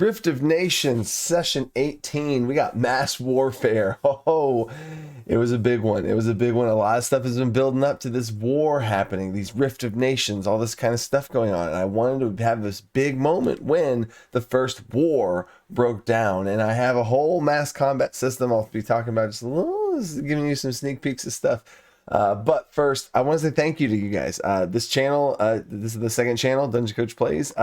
Rift of Nations, session 18. We got mass warfare. Oh, it was a big one. It was a big one. A lot of stuff has been building up to this war happening, these Rift of Nations, all this kind of stuff going on. And I wanted to have this big moment when the first war broke down. And I have a whole mass combat system I'll be talking about just a little, giving you some sneak peeks of stuff. But first, I want to say thank you to you guys. This channel, this is the second channel, Dungeon Coach Plays,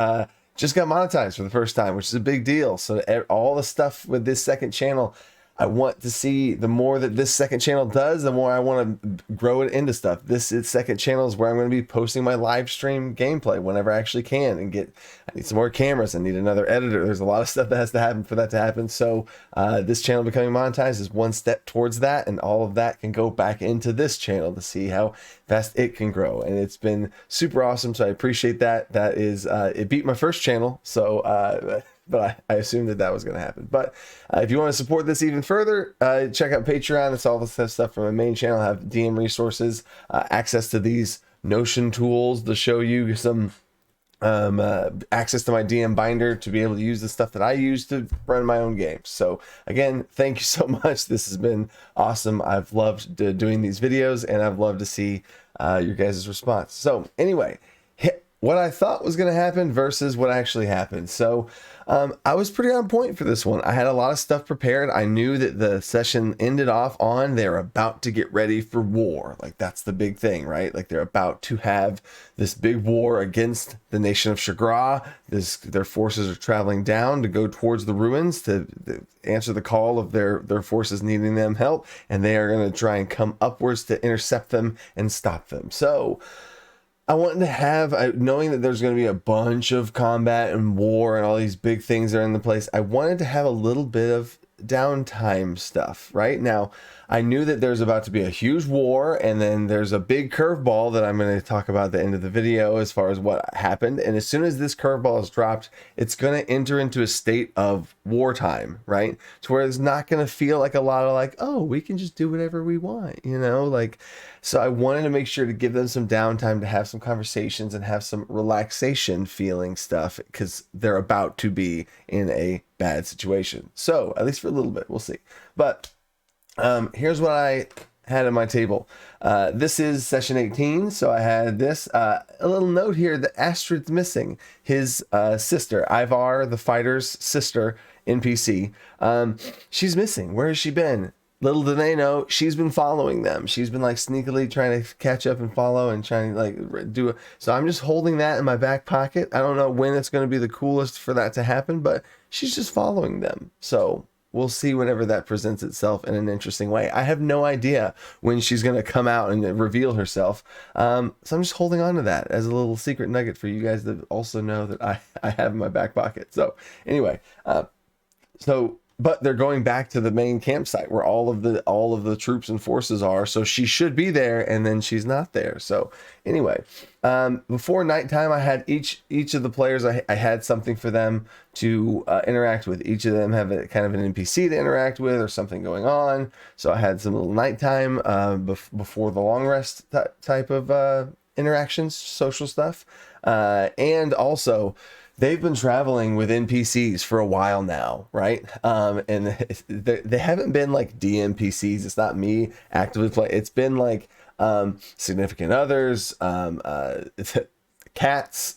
just got monetized for the first time, which is a big deal. So all the stuff with this second channel, I want to see the more that this second channel does, the more I want to grow it into stuff. This second channel is where I'm going to be posting my live stream gameplay whenever I actually can and I need some more cameras. I need another editor. There's a lot of stuff that has to happen for that to happen. So this channel becoming monetized is one step towards that. And all of that can go back into this channel to see how fast it can grow. And it's been super awesome. So I appreciate that. That is, it beat my first channel. So, but I assumed that was going to happen. But if you want to support this even further, check out Patreon. It's all the stuff from my main channel. I have DM resources, access to these Notion tools to show you some access to my DM binder to be able to use the stuff that I use to run my own games. So again, thank you so much. This has been awesome. I've loved doing these videos, and I've loved to see your guys' response. So anyway, what I thought was going to happen versus what actually happened. So I was pretty on point for this one. I had a lot of stuff prepared. I knew that the session ended off on they're about to get ready for war. Like, that's the big thing, right? Like, they're about to have this big war against the nation of Shagra. Their forces are traveling down to go towards the ruins to answer the call of their forces needing them help. And they are going to try and come upwards to intercept them and stop them. So I wanted to have, knowing that there's going to be a bunch of combat and war and all these big things that are in the place, I wanted to have a little bit of downtime stuff. Right now, I knew that there's about to be a huge war, and then there's a big curveball that I'm going to talk about at the end of the video as far as what happened. And as soon as this curveball is dropped, it's going to enter into a state of wartime, right? To where it's not going to feel like a lot of like, oh, we can just do whatever we want, you know, like. So I wanted to make sure to give them some downtime to have some conversations and have some relaxation feeling stuff, because they're about to be in a bad situation. So at least for a little bit, we'll see. But here's what I had on my table. This is session 18. So I had this, a little note here that Astrid's missing. His sister, Ivar, the fighter's sister, NPC. She's missing. Where has she been? Little do they know, she's been following them. She's been like sneakily trying to catch up and follow and trying to like do it. So I'm just holding that in my back pocket. I don't know when it's going to be the coolest for that to happen, but she's just following them. So we'll see whenever that presents itself in an interesting way. I have no idea when she's going to come out and reveal herself. So I'm just holding on to that as a little secret nugget for you guys to also know that I have in my back pocket. So anyway, but they're going back to the main campsite where all of the troops and forces are. So she should be there, and then she's not there. So anyway, before nighttime, I had each of the players, I had something for them to interact with. Each of them have a kind of an NPC to interact with or something going on. So I had some little nighttime before the long rest type of interactions, social stuff, and also. They've been traveling with NPCs for a while now, right? And they haven't been like DMPCs. It's not me actively playing. It's been like significant others, cats,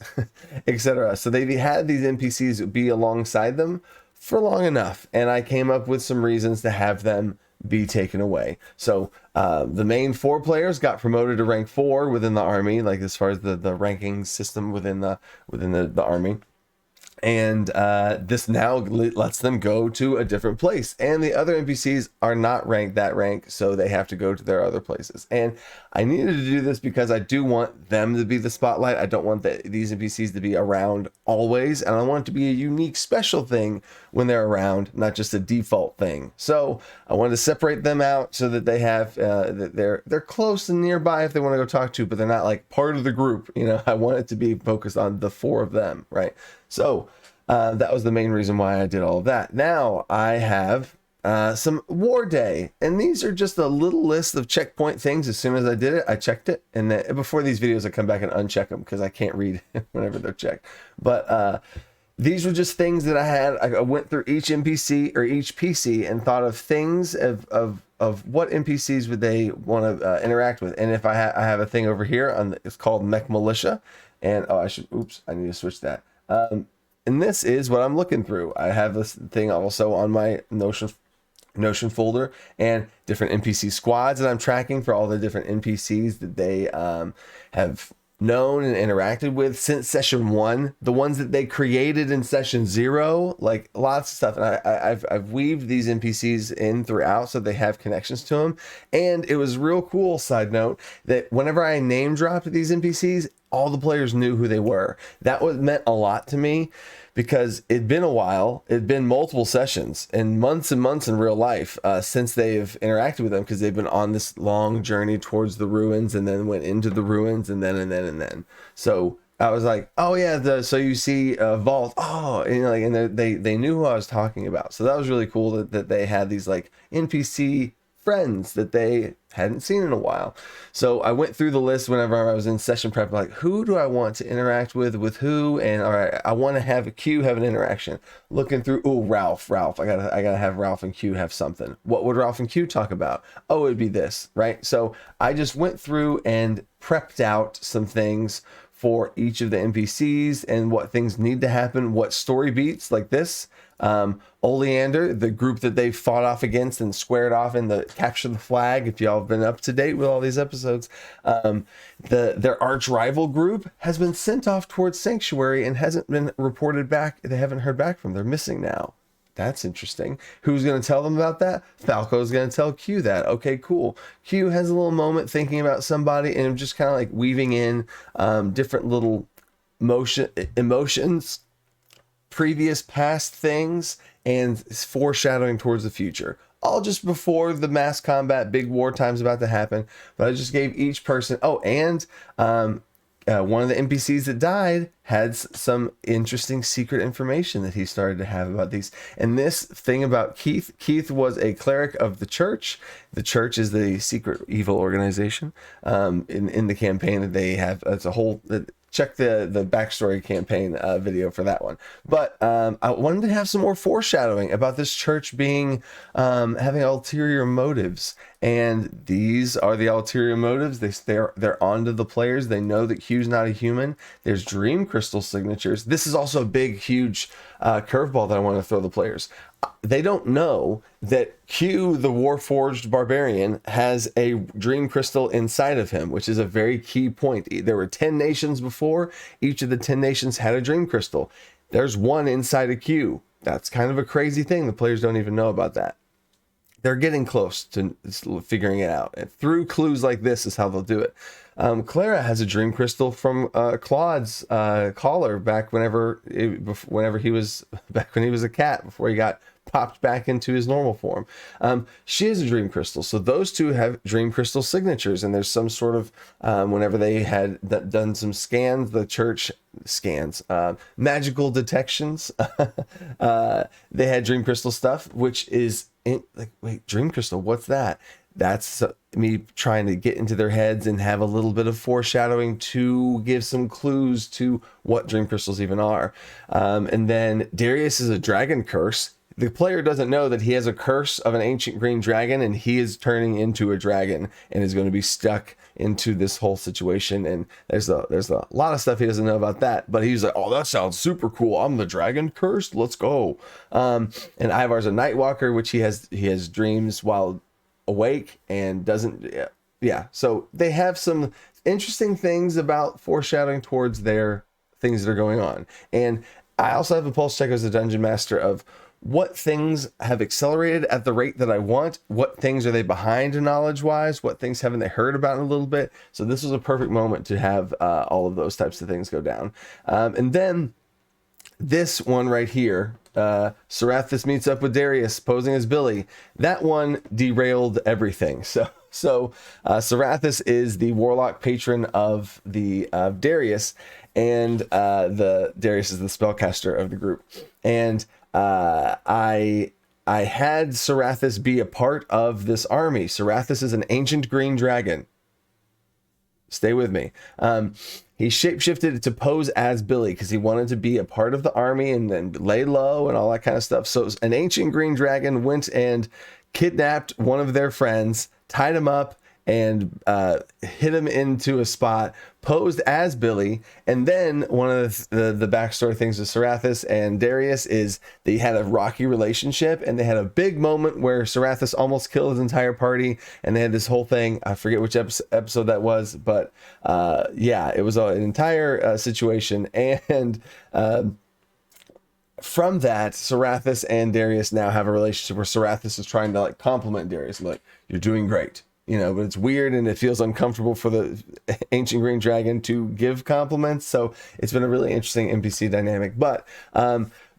etc. So they've had these NPCs be alongside them for long enough. And I came up with some reasons to have them be taken away. So the main 4 players got promoted to rank 4 within the army, like as far as the ranking system within the army. And this now lets them go to a different place. And the other NPCs are not ranked that rank, so they have to go to their other places. And I needed to do this because I do want them to be the spotlight. I don't want these NPCs to be around always. And I want it to be a unique, special thing when they're around, not just a default thing. So I wanted to separate them out so that they have, that they're close and nearby if they want to go talk to, but they're not like part of the group. You know, I want it to be focused on the 4 of them, right? So that was the main reason why I did all of that. Now I have some War Day, and these are just a little list of checkpoint things. As soon as I did it, I checked it, and then before these videos I come back and uncheck them because I can't read whenever they're checked. But these were just things that I had. I went through each NPC or each PC and thought of things of what NPCs would they want to interact with. And if I have a thing over here it's called Mech Militia, and I need to switch that. And this is what I'm looking through. I have this thing also on my Notion folder, and different NPC squads that I'm tracking for all the different NPCs that they have known and interacted with since session 1, the ones that they created in session 0, like lots of stuff. And I've weaved these NPCs in throughout so they have connections to them. And it was real cool, side note, that whenever I name dropped these NPCs, all the players knew who they were. That meant a lot to me, because it'd been a while, it'd been multiple sessions and months in real life since they've interacted with them, because they've been on this long journey towards the ruins and then went into the ruins and then. So I was like, oh yeah, so you see Vault, oh, and like, and they knew who I was talking about. So that was really cool that they had these like NPC friends that they hadn't seen in a while. So I went through the list whenever I was in session prep, like, who do I want to interact with who? And all right, I want to have a Q have an interaction. Looking through, Ralph. I gotta have Ralph and Q have something. What would Ralph and Q talk about? Oh, it'd be this, right? So I just went through and prepped out some things for each of the NPCs and what things need to happen, what story beats like this. Oleander, the group that they fought off against and squared off in the Capture the Flag, if y'all have been up to date with all these episodes, their arch rival group has been sent off towards Sanctuary and hasn't been reported back. They haven't heard back from them. They're missing now. That's interesting. Who's going to tell them about that? Falco's going to tell Q that. Okay, cool. Q has a little moment thinking about somebody and just kind of like weaving in different little emotions, previous past things, and foreshadowing towards the future. All just before the mass combat, big war time's about to happen. But I just gave each person, one of the NPCs that died had some interesting secret information that he started to have about these. And this thing about Keith was a cleric of the church. The church is the secret evil organization in the campaign that they have. It's a whole... Check the backstory campaign video for that one. But I wanted to have some more foreshadowing about this church being having ulterior motives, and these are the ulterior motives. They're onto the players. They know that Q's not a human. There's dream crystal signatures. This is also a big, huge curveball that I want to throw the players. They don't know that Q, the Warforged Barbarian, has a dream crystal inside of him, which is a very key point. There were 10 nations before. Each of the 10 nations had a dream crystal. There's one inside of Q. That's kind of a crazy thing. The players don't even know about that. They're getting close to figuring it out. And through clues like this is how they'll do it. Clara has a dream crystal from Claude's collar back when he was a cat, before he got popped back into his normal form. She has a dream crystal. So those two have dream crystal signatures, and there's some sort of whenever they had done some scans, the church scans, magical detections, they had dream crystal stuff, which is wait, dream crystal, what's that? That's me trying to get into their heads and have a little bit of foreshadowing to give some clues to what dream crystals even are. And then Darius is a dragon curse. The player doesn't know that he has a curse of an ancient green dragon, and he is turning into a dragon and is going to be stuck into this whole situation. And there's a lot of stuff he doesn't know about that, but he's like, oh, that sounds super cool. I'm the dragon cursed. Let's go. And Ivar's a Nightwalker, which he has dreams while awake and doesn't. Yeah. So they have some interesting things about foreshadowing towards their things that are going on. And I also have a pulse check as a dungeon master of what things have accelerated at the rate that I want, what things are they behind knowledge-wise, what things haven't they heard about in a little bit. So this was a perfect moment to have all of those types of things go down. And then this one right here, Serathis meets up with Darius posing as Billy. That one derailed everything. So Serathis is the warlock patron of the Darius, and the Darius is the spellcaster of the group. And I had Serathis be a part of this army. Serathis is an ancient green dragon. Stay with me. He shapeshifted to pose as Billy because he wanted to be a part of the army and then lay low and all that kind of stuff. So an ancient green dragon went and kidnapped one of their friends, tied him up, and hit him into a spot, posed as Billy. And then one of the backstory things with Sarathis and Darius is they had a rocky relationship, and they had a big moment where Sarathis almost killed his entire party, and they had this whole thing. I forget which episode that was, but yeah, it was an entire situation. And from that, Sarathis and Darius now have a relationship where Sarathis is trying to like compliment Darius and like, you're doing great. You know, but it's weird and it feels uncomfortable for the ancient green dragon to give compliments. So it's been a really interesting NPC dynamic. But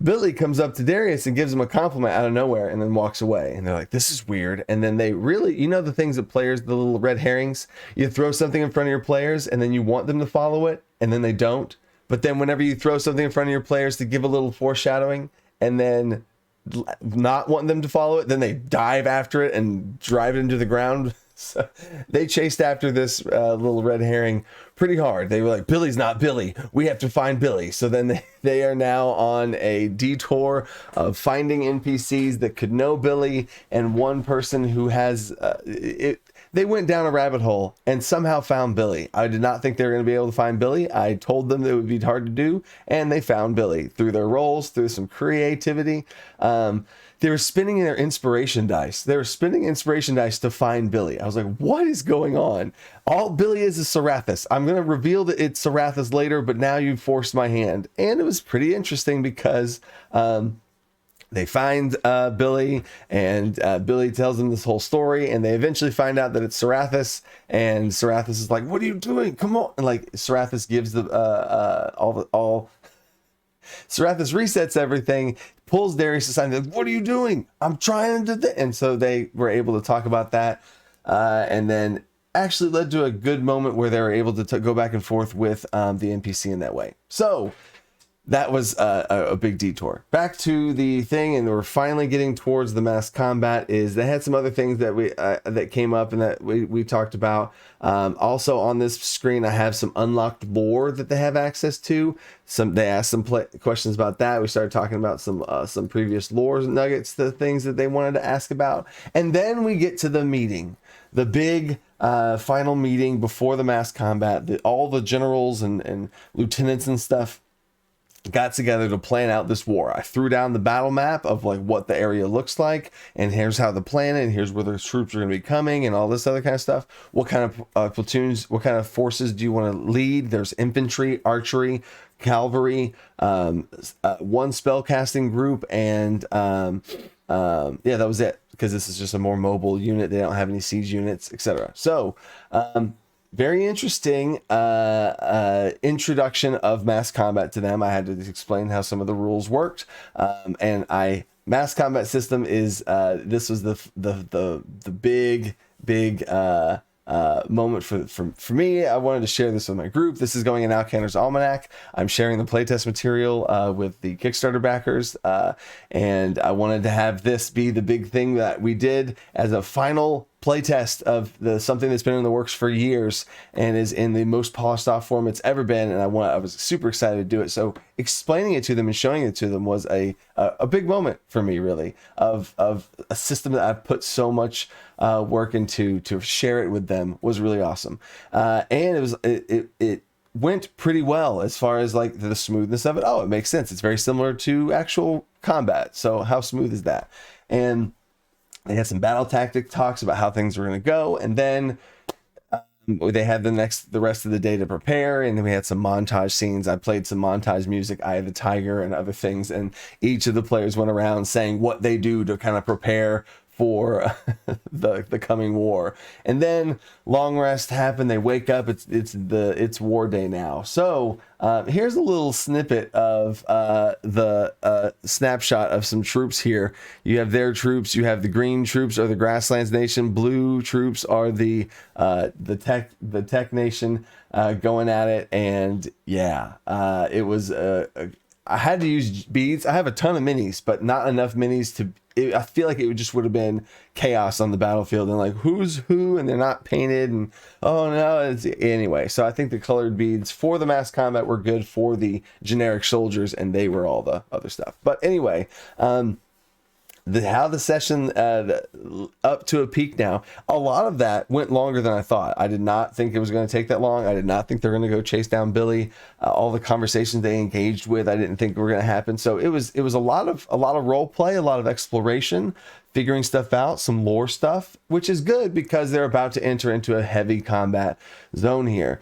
Billy comes up to Darius and gives him a compliment out of nowhere and then walks away. And they're like, this is weird. And then they really, you know, the things that players, the little red herrings, you throw something in front of your players and then you want them to follow it and then they don't. But then whenever you throw something in front of your players to give a little foreshadowing and then not want them to follow it, then they dive after it and drive it into the ground. So they chased after this little red herring pretty hard. They were like, Billy's not Billy. We have to find Billy. So then they are now on a detour of finding NPCs that could know Billy, and one person who has they went down a rabbit hole and somehow found Billy. I did not think they were going to be able to find Billy. I told them that it would be hard to do, and they found Billy through their rolls, through some creativity. They were spinning their inspiration dice. They were spinning inspiration dice to find Billy. I was like, what is going on? All Billy is Sarathis. I'm going to reveal that it's Sarathis later, but now you forced my hand. And it was pretty interesting because they find Billy, and Billy tells them this whole story, and they eventually find out that it's Sarathis, and Sarathis is like, what are you doing? Come on. And like Sarathis gives the Sarathis resets everything, pulls Darius aside, like, what are you doing? I'm trying to do this. And so they were able to talk about that, and then actually led to a good moment where they were able to go back and forth with the NPC in that way. So that was a big detour. Back to the thing, and we're finally getting towards the mass combat. Is they had some other things that we that came up and that we talked about. Also on this screen, I have some unlocked lore that they have access to. They asked some questions about that. We started talking about some previous lore nuggets, the things that they wanted to ask about, and then we get to the meeting, the big final meeting before the mass combat. All the generals and lieutenants and stuff got together to plan out this war. I threw down the battle map of like what the area looks like, and here's how the plan, and here's where the troops are going to be coming, and all this other kind of stuff. What kind of platoons, what kind of forces do you want to lead? There's infantry, archery, cavalry, one spell casting group, and yeah, that was it, because this is just a more mobile unit. They don't have any siege units, etc. So very interesting introduction of mass combat to them. I had to explain how some of the rules worked, and mass combat system is this was the big moment for me. I wanted to share this with my group. This is going in Outcanner's Almanac. I'm sharing the playtest material with the Kickstarter backers, and I wanted to have this be the big thing that we did as a final playtest of something that's been in the works for years and is in the most polished off form it's ever been. And I was super excited to do it. So explaining it to them and showing it to them was a big moment for me, really, of a system that I've put so much work into. To share it with them was really awesome. And it went pretty well as far as like the smoothness of it. Oh, it makes sense. It's very similar to actual combat. So how smooth is that? And they had some battle tactic talks about how things were going to go, and then they had the rest of the day to prepare, and then we had some montage scenes. I played some montage music, Eye of the Tiger, and other things, and each of the players went around saying what they do to kind of prepare for the coming war. And then long rest happened. They wake up. It's war day now. So here's a little snippet of the snapshot of some troops here. You have their troops. You have the green troops are the Grasslands Nation. Blue troops are the Tech Nation going at it. And yeah, it was I had to use beads. I have a ton of minis, but not enough minis I feel like it just would have been chaos on the battlefield, and like who's who, and they're not painted, and oh no, anyway. So I think the colored beads for the mass combat were good for the generic soldiers, and they were all the other stuff. But anyway, how the session up to a peak now, a lot of that went longer than I thought. I did not think it was going to take that long. I did not think they're going to go chase down Billy. All the conversations they engaged with, I didn't think were going to happen. So it was a lot of role play, a lot of exploration, figuring stuff out, some lore stuff, which is good because they're about to enter into a heavy combat zone here.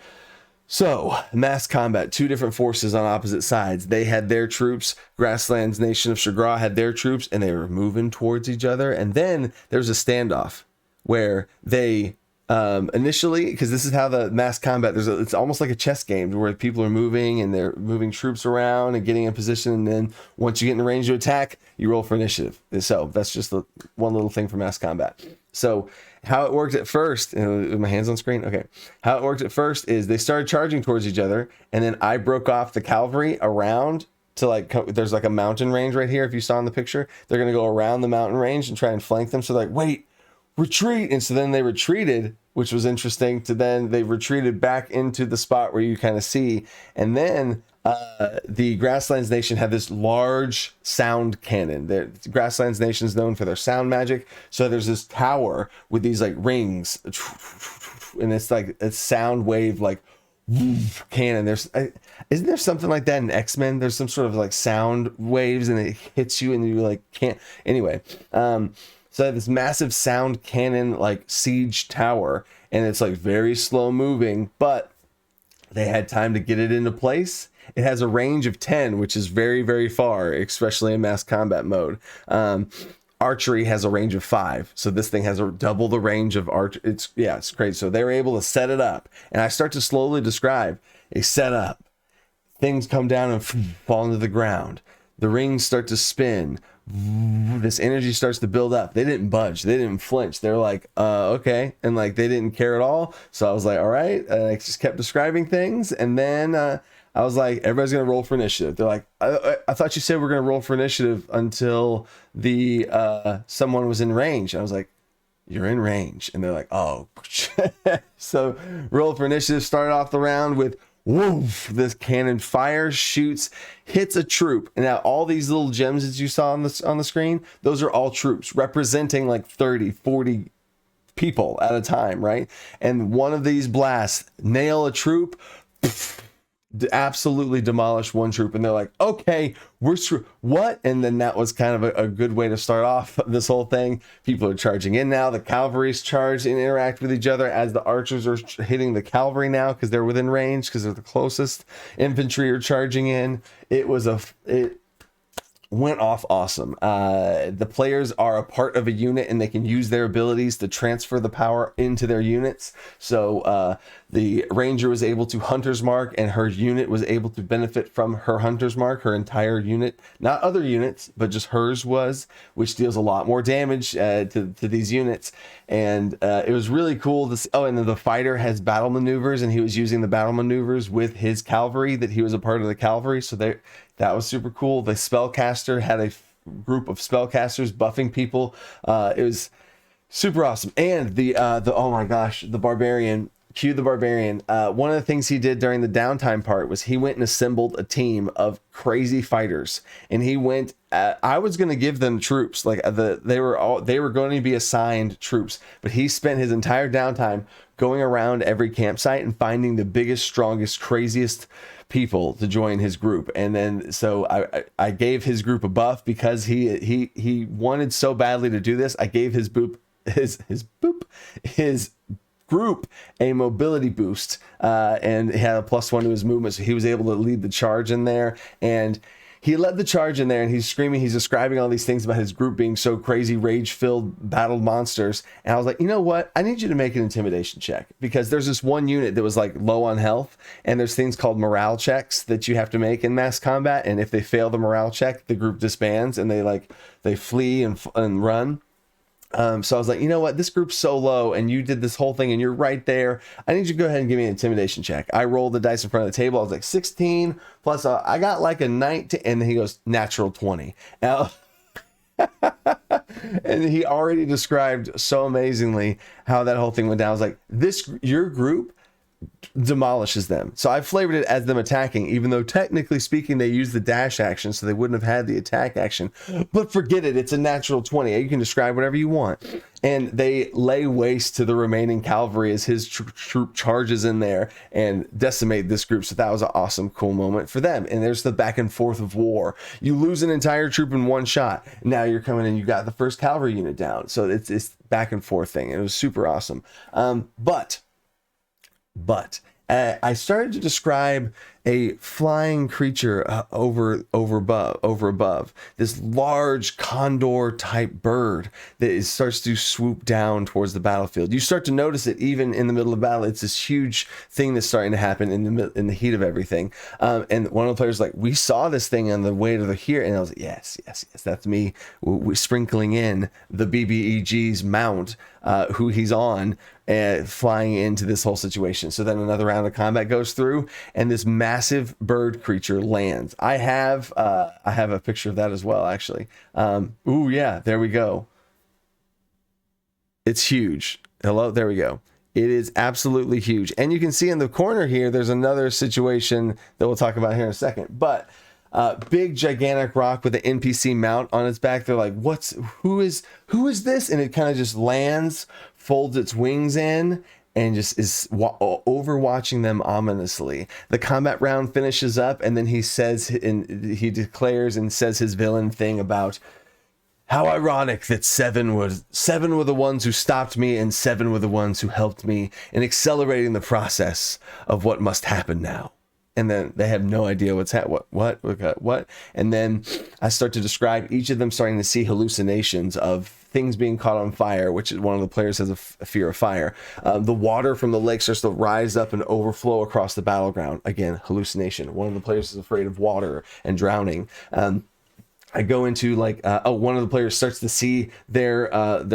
So, mass combat, two different forces on opposite sides. They had their troops, Grasslands Nation of Shagra had their troops, and they were moving towards each other. And then there was a standoff where they initially, because this is how the mass combat, it's almost like a chess game where people are moving and they're moving troops around and getting in position. And then once you get in range to attack, you roll for initiative. So that's just one little thing for mass combat. So how it worked at first, my hands on screen. Okay. How it worked at first is they started charging towards each other, and then I broke off the cavalry around to there's like a mountain range right here. If you saw in the picture, they're going to go around the mountain range and try and flank them. So they're like, wait, retreat. And so then they retreated, which was interesting. Then they retreated back into the spot where you kind of see. And then the Grasslands Nation had this large sound cannon. The Grasslands Nation is known for their sound magic. So there's this tower with these like rings, and it's like a sound wave like cannon. Isn't there something like that in X-Men? There's some sort of like sound waves, and it hits you, and you like can't. Anyway, so this massive sound cannon like siege tower, and it's like very slow moving, but they had time to get it into place. It has a range of 10, which is very, very far, especially in mass combat mode. Archery has a range of 5. So this thing has double the range of it's crazy. So they were able to set it up. And I start to slowly describe a setup. Things come down and fall into the ground. The rings start to spin. This energy starts to build up. They didn't budge. They didn't flinch. They're like, okay. And like, they didn't care at all. So I was like, all right. And I just kept describing things. And then, I was like, everybody's going to roll for initiative. They're like, I thought you said we're going to roll for initiative until someone was in range. I was like, you're in range. And they're like, oh. So roll for initiative, started off the round with, woof, this cannon fires, shoots, hits a troop. And now all these little gems that you saw on the screen, those are all troops representing like 30, 40 people at a time, right? And one of these blasts nail a troop, absolutely demolish one troop, and they're like, okay, we're what? And then that was kind of a good way to start off this whole thing. People are charging in now. The cavalry's charge and interact with each other as the archers are hitting the cavalry now because they're within range, because they're the closest. Infantry are charging in. It went off awesome. The players are a part of a unit, and they can use their abilities to transfer the power into their units. So the ranger was able to hunter's mark, and her unit was able to benefit from her hunter's mark, her entire unit, not other units, but just hers was, which deals a lot more damage to these units. And it was really cool to see. Oh, and then the fighter has battle maneuvers, and he was using the battle maneuvers with his cavalry, that he was a part of the cavalry. So that was super cool. The spellcaster had a group of spellcasters buffing people. It was super awesome. And the oh my gosh, the barbarian, Q the barbarian. One of the things he did during the downtime part was he went and assembled a team of crazy fighters. And he went. I was going to give them troops, like they were going to be assigned troops, but he spent his entire downtime going around every campsite and finding the biggest, strongest, craziest people to join his group. And then so I gave his group a buff because he wanted so badly to do this. I gave his group a mobility boost, and he had a +1 to his movement, so he was able to lead the charge in there. And he led the charge in there, and he's screaming, he's describing all these things about his group being so crazy, rage-filled, battled monsters. And I was like, you know what? I need you to make an intimidation check, because there's this one unit that was like low on health, and there's things called morale checks that you have to make in mass combat. And if they fail the morale check, the group disbands, and they flee and run. So I was like, you know what? This group's so low and you did this whole thing and you're right there. I need you to go ahead and give me an intimidation check. I rolled the dice in front of the table. I was like 16 plus I got like a 19. And then he goes, natural 20. Now, and he already described so amazingly how that whole thing went down. I was like, your group demolishes them. So I flavored it as them attacking, even though technically speaking they use the dash action, so they wouldn't have had the attack action. But forget it, it's a natural 20. You can describe whatever you want. And they lay waste to the remaining cavalry as his troop charges in there and decimate this group. So that was an awesome, cool moment for them. And there's the back and forth of war. You lose an entire troop in one shot. Now you're coming in, you got the first cavalry unit down. So it's back and forth thing. It was super awesome. But I started to describe a flying creature over above, this large condor type bird that starts to swoop down towards the battlefield. You start to notice it even in the middle of battle. It's this huge thing that's starting to happen in the heat of everything. And one of the players was like, we saw this thing on the way to here, and I was like, yes, that's me. We're sprinkling in the BBEG's mount, who he's on, flying into this whole situation. So then another round of combat goes through, and this massive bird creature lands. I have a picture of that as well, actually. Ooh, yeah, there we go. It's huge. Hello, there we go. It is absolutely huge. And you can see in the corner here, there's another situation that we'll talk about here in a second. But big gigantic rock with an NPC mount on its back. They're like, who is this? And it kind of just lands, folds its wings in, and just is overwatching them ominously. The combat round finishes up, and then he declares and says his villain thing about how ironic that seven were the ones who stopped me, and 7 were the ones who helped me in accelerating the process of what must happen now. And then they have no idea what. And then I start to describe each of them starting to see hallucinations of things being caught on fire, which is one of the players has a fear of fire. The water from the lake starts to rise up and overflow across the battleground. Again, hallucination. One of the players is afraid of water and drowning. I go into one of the players starts to see their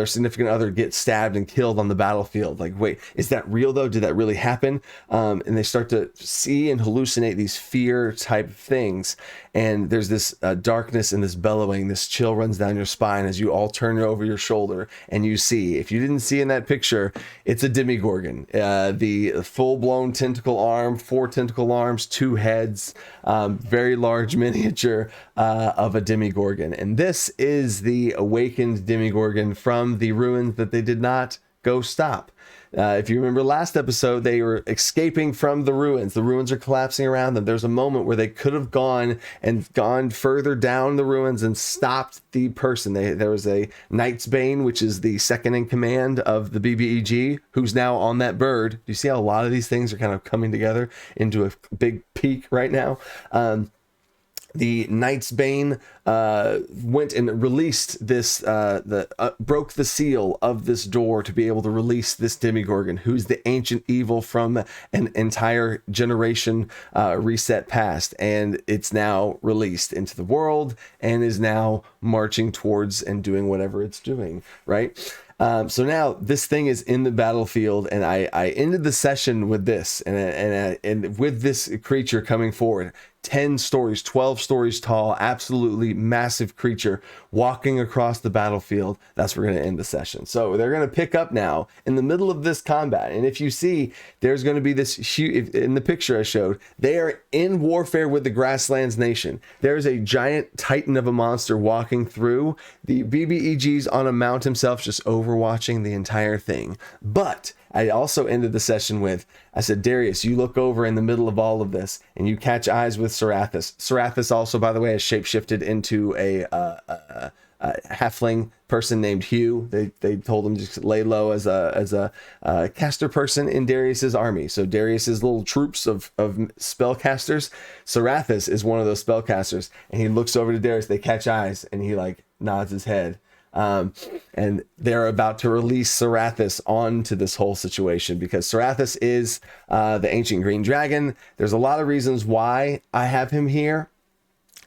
significant other get stabbed and killed on the battlefield. Like, wait, is that real though? Did that really happen? And they start to see and hallucinate these fear type things. And there's this darkness and this bellowing, this chill runs down your spine as you all turn over your shoulder and you see, if you didn't see in that picture, it's a Demigorgon. The full-blown tentacle arm, 4 tentacle arms, 2 heads, very large miniature of a Demigorgon. And this is the awakened Demigorgon from the ruins that they did not go stop. If you remember last episode, they were escaping from the ruins. The ruins are collapsing around them. There's a moment where they could have gone further down the ruins and stopped the person. There was a Knight's Bane, which is the second in command of the BBEG, who's now on that bird. Do you see how a lot of these things are kind of coming together into a big peak right now? The Knight's Bane went and released this, broke the seal of this door to be able to release this Demigorgon, who's the ancient evil from an entire generation reset past. And it's now released into the world and is now marching towards and doing whatever it's doing, right? So now this thing is in the battlefield, and I ended the session with this, and with this creature coming forward, 10 stories, 12 stories tall, absolutely massive creature walking across the battlefield. That's where we're going to end the session. So they're going to pick up now in the middle of this combat. And if you see, there's going to be this huge, in the picture I showed, they are in warfare with the Grasslands Nation. There's a giant titan of a monster walking through. The BBEG's on a mount himself, just overwatching the entire thing. But I also ended the session with, I said, Darius, you look over in the middle of all of this and you catch eyes with Serathis. Serathis also, by the way, has shapeshifted into a halfling person named Hugh. They told him to just lay low as a caster person in Darius's army. So Darius's little troops of spellcasters, Serathis is one of those spellcasters, and he looks over to Darius. They catch eyes, and he nods his head. And they're about to release Serathis onto this whole situation because Serathis is the ancient green dragon. There's a lot of reasons why I have him here.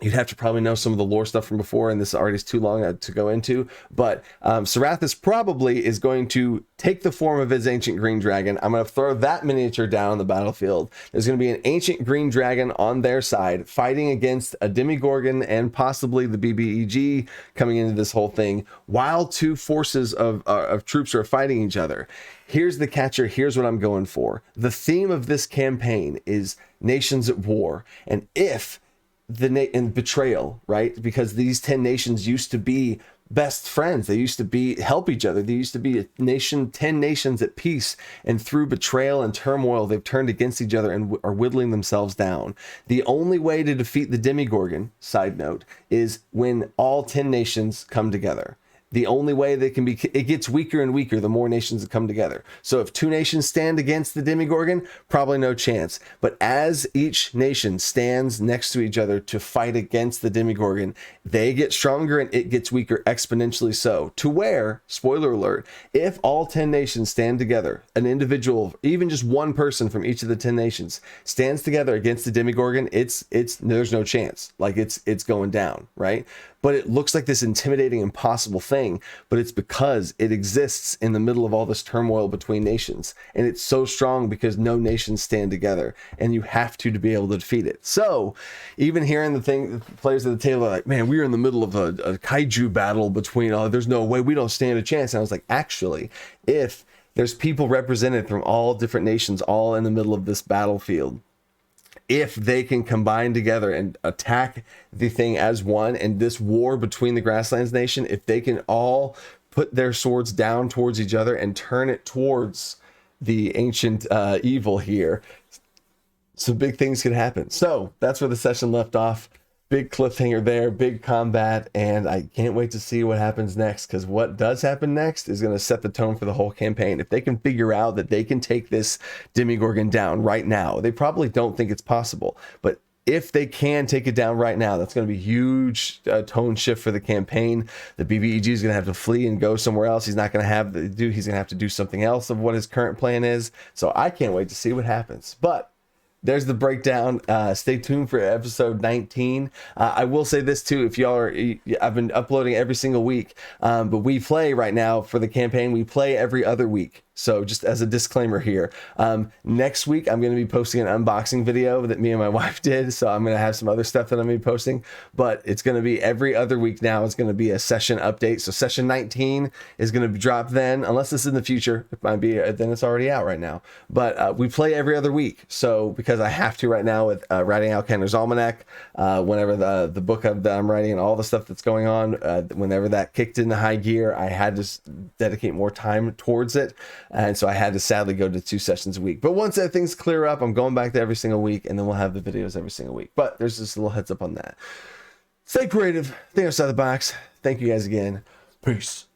You'd have to probably know some of the lore stuff from before, and this already is too long to go into. But Sarathis probably is going to take the form of his ancient green dragon. I'm going to throw that miniature down on the battlefield. There's going to be an ancient green dragon on their side fighting against a Demigorgon and possibly the BBEG coming into this whole thing, while two forces of troops are fighting each other. Here's the catcher. Here's what I'm going for. The theme of this campaign is nations at war. And if and betrayal, right? Because these 10 nations used to be best friends. They used to help each other. They used to be 10 nations at peace. And through betrayal and turmoil, they've turned against each other and are whittling themselves down. The only way to defeat the Demigorgon, side note, is when all 10 nations come together. The only way they can be, it gets weaker and weaker the more nations that come together. So if 2 nations stand against the Demigorgon, probably no chance. But as each nation stands next to each other to fight against the Demigorgon, they get stronger and it gets weaker exponentially so. To where, spoiler alert, if all 10 nations stand together, an individual, even just one person from each of the 10 nations stands together against the Demigorgon, there's no chance. Like it's going down, right? But it looks like this intimidating, impossible thing, but it's because it exists in the middle of all this turmoil between nations. And it's so strong because no nations stand together, and you have to be able to defeat it. So even hearing the players at the table are like, man, we're in the middle of a kaiju battle between, there's no way, we don't stand a chance. And I was like, actually, if there's people represented from all different nations, all in the middle of this battlefield, if they can combine together and attack the thing as one, and this war between the Grasslands Nation, if they can all put their swords down towards each other and turn it towards the ancient evil here, some big things could happen. So that's where the session left off. Big cliffhanger there, big combat, and I can't wait to see what happens next, because what does happen next is going to set the tone for the whole campaign. If they can figure out that they can take this Demigorgon down right now, they probably don't think it's possible, but if they can take it down right now, that's going to be a huge tone shift for the campaign. The BBEG is going to have to flee and go somewhere else. He's not going to have he's going to have to do something else of what his current plan is. So I can't wait to see what happens. But there's the breakdown. Stay tuned for episode 19. I will say this too, if y'all are, I've been uploading every single week, but we play right now for the campaign. We play every other week. So just as a disclaimer here, next week I'm going to be posting an unboxing video that me and my wife did. So I'm going to have some other stuff that I'm going to be posting, but it's going to be every other week now. It's going to be a session update. So session 19 is going to be dropped then, unless it's in the future. It might be, then it's already out right now. But we play every other week. So because I have to right now with writing out Kenner's Almanac, whenever the book that I'm writing and all the stuff that's going on, whenever that kicked into high gear, I had to dedicate more time towards it. And so I had to sadly go to 2 sessions a week. But once that things clear up, I'm going back to every single week, and then we'll have the videos every single week. But there's just a little heads up on that. Stay creative. Think outside the box. Thank you guys again. Peace.